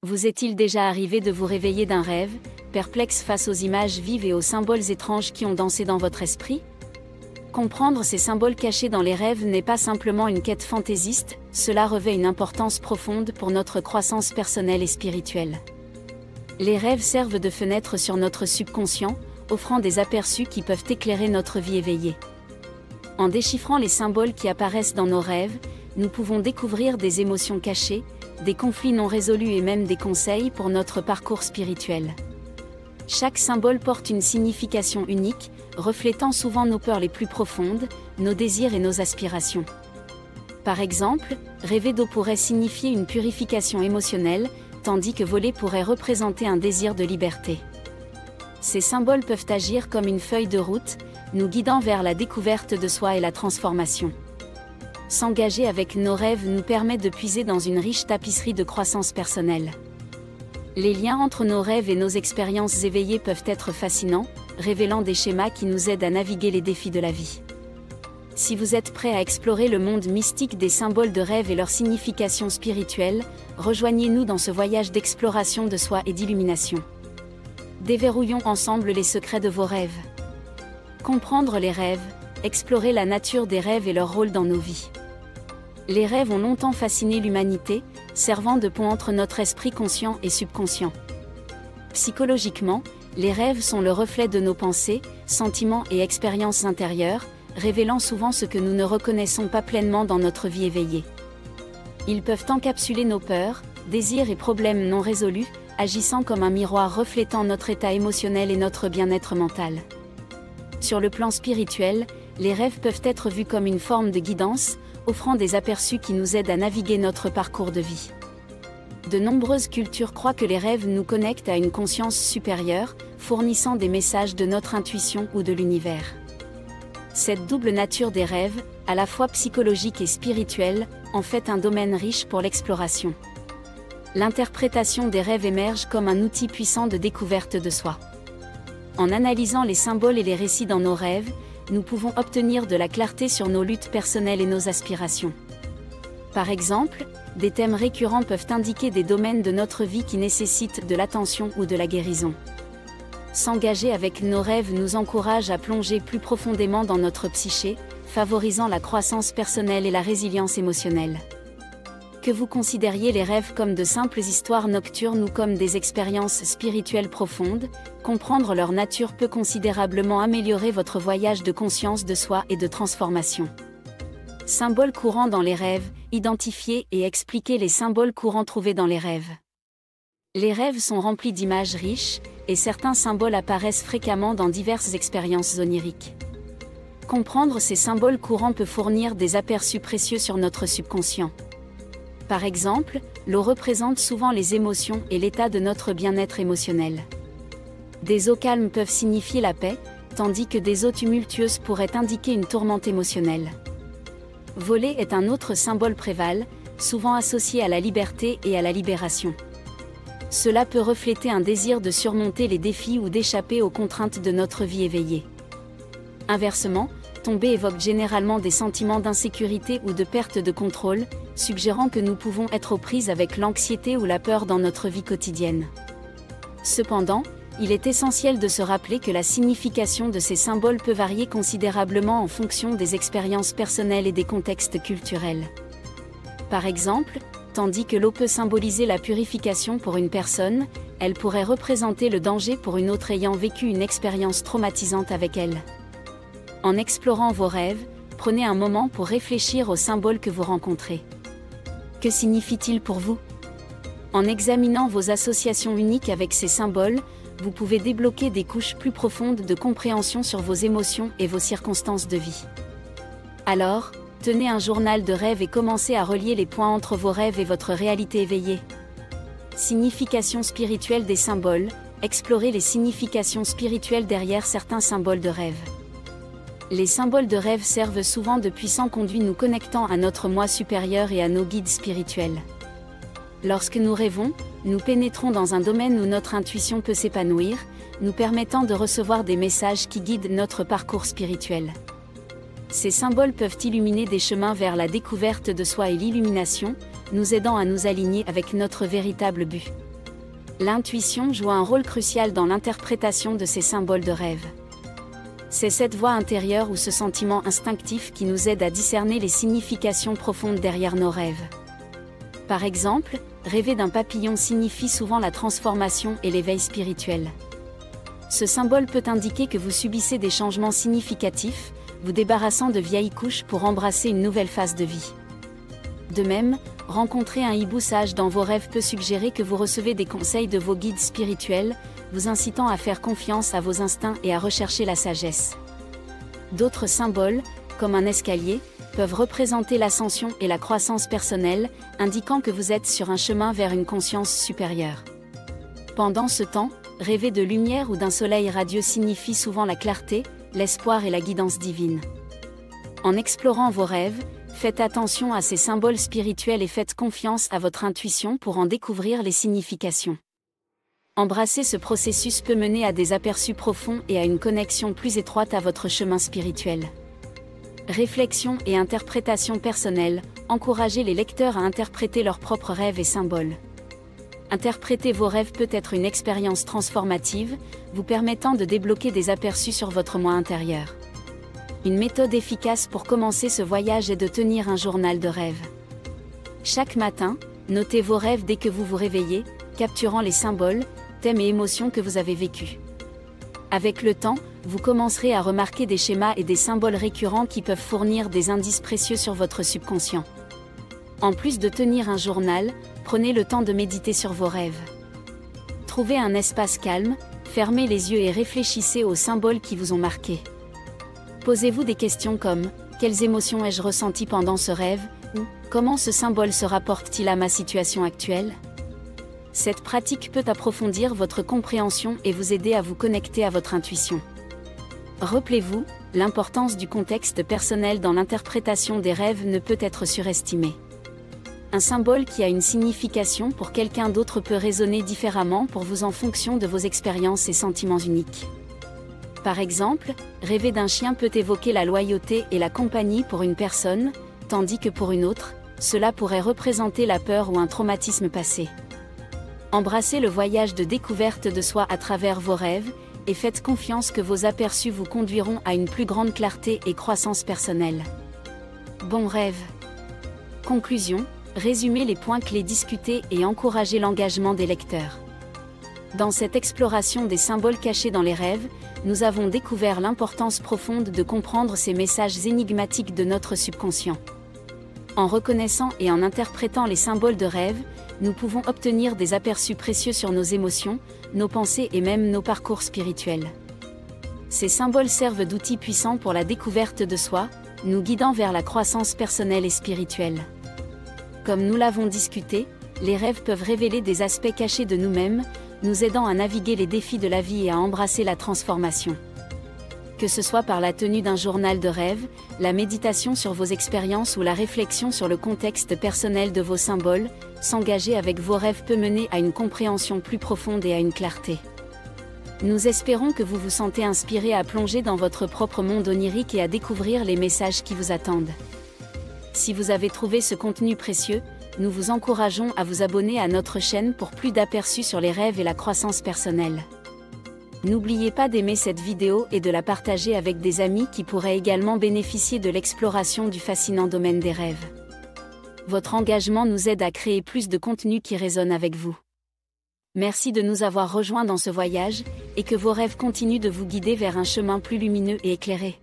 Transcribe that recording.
Vous est-il déjà arrivé de vous réveiller d'un rêve, perplexe face aux images vives et aux symboles étranges qui ont dansé dans votre esprit? Comprendre ces symboles cachés dans les rêves n'est pas simplement une quête fantaisiste, cela revêt une importance profonde pour notre croissance personnelle et spirituelle. Les rêves servent de fenêtre sur notre subconscient, offrant des aperçus qui peuvent éclairer notre vie éveillée. En déchiffrant les symboles qui apparaissent dans nos rêves, nous pouvons découvrir des émotions cachées, des conflits non résolus et même des conseils pour notre parcours spirituel. Chaque symbole porte une signification unique, reflétant souvent nos peurs les plus profondes, nos désirs et nos aspirations. Par exemple, rêver d'eau pourrait signifier une purification émotionnelle, tandis que voler pourrait représenter un désir de liberté. Ces symboles peuvent agir comme une feuille de route, nous guidant vers la découverte de soi et la transformation. S'engager avec nos rêves nous permet de puiser dans une riche tapisserie de croissance personnelle. Les liens entre nos rêves et nos expériences éveillées peuvent être fascinants, révélant des schémas qui nous aident à naviguer les défis de la vie. Si vous êtes prêt à explorer le monde mystique des symboles de rêve et leur signification spirituelle, rejoignez-nous dans ce voyage d'exploration de soi et d'illumination. Déverrouillons ensemble les secrets de vos rêves. Comprendre les rêves, explorer la nature des rêves et leur rôle dans nos vies. Les rêves ont longtemps fasciné l'humanité, servant de pont entre notre esprit conscient et subconscient. Psychologiquement, les rêves sont le reflet de nos pensées, sentiments et expériences intérieures, révélant souvent ce que nous ne reconnaissons pas pleinement dans notre vie éveillée. Ils peuvent encapsuler nos peurs, désirs et problèmes non résolus, agissant comme un miroir reflétant notre état émotionnel et notre bien-être mental. Sur le plan spirituel, les rêves peuvent être vus comme une forme de guidance, offrant des aperçus qui nous aident à naviguer notre parcours de vie. De nombreuses cultures croient que les rêves nous connectent à une conscience supérieure, fournissant des messages de notre intuition ou de l'univers. Cette double nature des rêves, à la fois psychologique et spirituelle, en fait un domaine riche pour l'exploration. L'interprétation des rêves émerge comme un outil puissant de découverte de soi. En analysant les symboles et les récits dans nos rêves, nous pouvons obtenir de la clarté sur nos luttes personnelles et nos aspirations. Par exemple, des thèmes récurrents peuvent indiquer des domaines de notre vie qui nécessitent de l'attention ou de la guérison. S'engager avec nos rêves nous encourage à plonger plus profondément dans notre psyché, favorisant la croissance personnelle et la résilience émotionnelle. Que vous considériez les rêves comme de simples histoires nocturnes ou comme des expériences spirituelles profondes, comprendre leur nature peut considérablement améliorer votre voyage de conscience de soi et de transformation. Symboles courants dans les rêves, identifier et expliquer les symboles courants trouvés dans les rêves. Les rêves sont remplis d'images riches, et certains symboles apparaissent fréquemment dans diverses expériences oniriques. Comprendre ces symboles courants peut fournir des aperçus précieux sur notre subconscient. Par exemple, l'eau représente souvent les émotions et l'état de notre bien-être émotionnel. Des eaux calmes peuvent signifier la paix, tandis que des eaux tumultueuses pourraient indiquer une tourmente émotionnelle. Voler est un autre symbole préval, souvent associé à la liberté et à la libération. Cela peut refléter un désir de surmonter les défis ou d'échapper aux contraintes de notre vie éveillée. Inversement, tomber évoque généralement des sentiments d'insécurité ou de perte de contrôle, suggérant que nous pouvons être aux prises avec l'anxiété ou la peur dans notre vie quotidienne. Cependant, il est essentiel de se rappeler que la signification de ces symboles peut varier considérablement en fonction des expériences personnelles et des contextes culturels. Par exemple, tandis que l'eau peut symboliser la purification pour une personne, elle pourrait représenter le danger pour une autre ayant vécu une expérience traumatisante avec elle. En explorant vos rêves, prenez un moment pour réfléchir aux symboles que vous rencontrez. Que signifie-t-il pour vous? En examinant vos associations uniques avec ces symboles, vous pouvez débloquer des couches plus profondes de compréhension sur vos émotions et vos circonstances de vie. Alors, tenez un journal de rêves et commencez à relier les points entre vos rêves et votre réalité éveillée. Signification spirituelle des symboles, explorez les significations spirituelles derrière certains symboles de rêve. Les symboles de rêve servent souvent de puissants conduits nous connectant à notre moi supérieur et à nos guides spirituels. Lorsque nous rêvons, nous pénétrons dans un domaine où notre intuition peut s'épanouir, nous permettant de recevoir des messages qui guident notre parcours spirituel. Ces symboles peuvent illuminer des chemins vers la découverte de soi et l'illumination, nous aidant à nous aligner avec notre véritable but. L'intuition joue un rôle crucial dans l'interprétation de ces symboles de rêve. C'est cette voix intérieure ou ce sentiment instinctif qui nous aide à discerner les significations profondes derrière nos rêves. Par exemple, rêver d'un papillon signifie souvent la transformation et l'éveil spirituel. Ce symbole peut indiquer que vous subissez des changements significatifs, vous débarrassant de vieilles couches pour embrasser une nouvelle phase de vie. De même, rencontrer un hibou sage dans vos rêves peut suggérer que vous recevez des conseils de vos guides spirituels, vous incitant à faire confiance à vos instincts et à rechercher la sagesse. D'autres symboles, comme un escalier, peuvent représenter l'ascension et la croissance personnelle, indiquant que vous êtes sur un chemin vers une conscience supérieure. Pendant ce temps, rêver de lumière ou d'un soleil radieux signifie souvent la clarté, l'espoir et la guidance divine. En explorant vos rêves, faites attention à ces symboles spirituels et faites confiance à votre intuition pour en découvrir les significations. Embrasser ce processus peut mener à des aperçus profonds et à une connexion plus étroite à votre chemin spirituel. Réflexion et interprétation personnelle, encouragez les lecteurs à interpréter leurs propres rêves et symboles. Interpréter vos rêves peut être une expérience transformative, vous permettant de débloquer des aperçus sur votre moi intérieur. Une méthode efficace pour commencer ce voyage est de tenir un journal de rêves. Chaque matin, notez vos rêves dès que vous vous réveillez, capturant les symboles, thèmes et émotions que vous avez vécus. Avec le temps, vous commencerez à remarquer des schémas et des symboles récurrents qui peuvent fournir des indices précieux sur votre subconscient. En plus de tenir un journal, prenez le temps de méditer sur vos rêves. Trouvez un espace calme, fermez les yeux et réfléchissez aux symboles qui vous ont marqué. Posez-vous des questions comme « Quelles émotions ai-je ressenties pendant ce rêve ?» ou « Comment ce symbole se rapporte-t-il à ma situation actuelle ?» Cette pratique peut approfondir votre compréhension et vous aider à vous connecter à votre intuition. Rappelez-vous, l'importance du contexte personnel dans l'interprétation des rêves ne peut être surestimée. Un symbole qui a une signification pour quelqu'un d'autre peut résonner différemment pour vous en fonction de vos expériences et sentiments uniques. Par exemple, rêver d'un chien peut évoquer la loyauté et la compagnie pour une personne, tandis que pour une autre, cela pourrait représenter la peur ou un traumatisme passé. Embrassez le voyage de découverte de soi à travers vos rêves, et faites confiance que vos aperçus vous conduiront à une plus grande clarté et croissance personnelle. Bon rêve! Conclusion, résumez les points clés discutés et encouragez l'engagement des lecteurs. Dans cette exploration des symboles cachés dans les rêves, nous avons découvert l'importance profonde de comprendre ces messages énigmatiques de notre subconscient. En reconnaissant et en interprétant les symboles de rêve, nous pouvons obtenir des aperçus précieux sur nos émotions, nos pensées et même nos parcours spirituels. Ces symboles servent d'outils puissants pour la découverte de soi, nous guidant vers la croissance personnelle et spirituelle. Comme nous l'avons discuté, les rêves peuvent révéler des aspects cachés de nous-mêmes, nous aidant à naviguer les défis de la vie et à embrasser la transformation. Que ce soit par la tenue d'un journal de rêve, la méditation sur vos expériences ou la réflexion sur le contexte personnel de vos symboles, s'engager avec vos rêves peut mener à une compréhension plus profonde et à une clarté. Nous espérons que vous vous sentez inspiré à plonger dans votre propre monde onirique et à découvrir les messages qui vous attendent. Si vous avez trouvé ce contenu précieux, nous vous encourageons à vous abonner à notre chaîne pour plus d'aperçus sur les rêves et la croissance personnelle. N'oubliez pas d'aimer cette vidéo et de la partager avec des amis qui pourraient également bénéficier de l'exploration du fascinant domaine des rêves. Votre engagement nous aide à créer plus de contenu qui résonne avec vous. Merci de nous avoir rejoints dans ce voyage, et que vos rêves continuent de vous guider vers un chemin plus lumineux et éclairé.